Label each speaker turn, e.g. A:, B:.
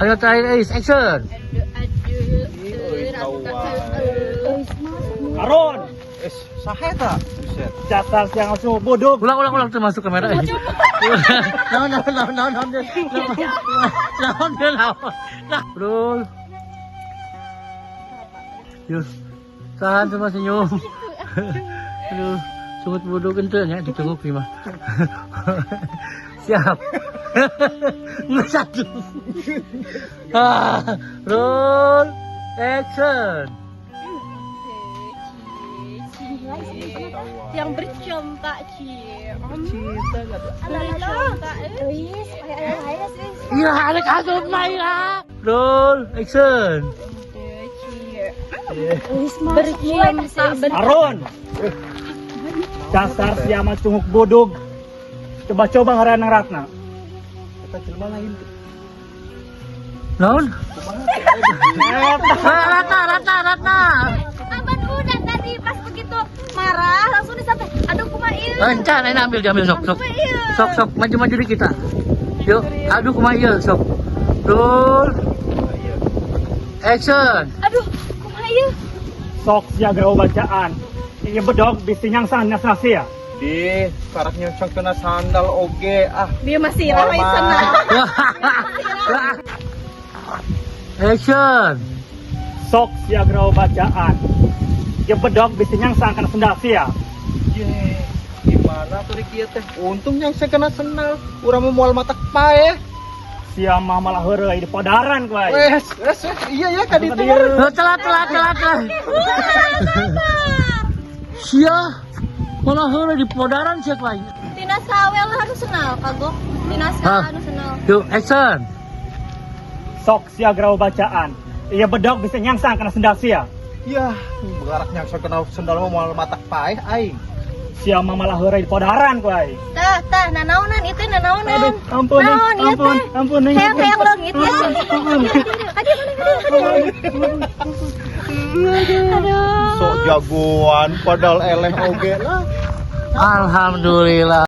A: Ayo terakhir Ais, action.
B: Aron. Sahe tak? Dasar siang asuh bodoh.
A: Ulang termasuk kamera. Naon dia lawan. Bro. Yuk. Tahan sama senyum. Aduh, sungut bodoh kentut ya ditunggu prima. Siap. Satu. Roll action.
C: Yang bercontak cie.
A: Iya, anak asup main lah. Roll action.
C: Bercontak.
B: Aron. Dasar siang cunguk bodoh. Coba ngaran Ratna. Kita jelma lain.
A: Naon? Ratna.
C: Aban udah tadi pas begitu marah langsung disampai. Aduh kumail.
A: Encan, ini ambil sok. Sok maju di kita. Yuk, aduh kumail sok. Roll action.
C: Aduh kumail.
B: Sok siaga bacaan. Ini bedog bisinyang sana ya.
D: Di karaknya cang kena sandal oge
C: Dia masih ramai sana.
A: Action.
B: Sok siaga bacaan. Ini bedog bisinyang sana kena sendal ya.
D: Ye, gimana tuh dia teh? Untungnya saya kena sendal. Urang mau mual mata pae.
B: Sia mah malah heureuy di podaran kuy.
D: Wes, iya ya kadi teh.
A: Telat. Sia, malah heula di podaran cek lain.
C: Tina sawel harus senal kagok. Tina sawel harus senal.
A: Yuk, action.
B: Sok siaga bacaan. Iya bedog bisinyang sana kena sendal ya.
D: Ya, karaknya saya kena sendal mau mual mata pae aing.
B: Sia mah malah heureuy di podaran kuy.
C: Tah nanaunan itu nanaunan.
B: Ampun.
C: Hayang leungit ya. Aduh.
D: Sok jagoan padahal eleh oge lah.
A: Alhamdulillah.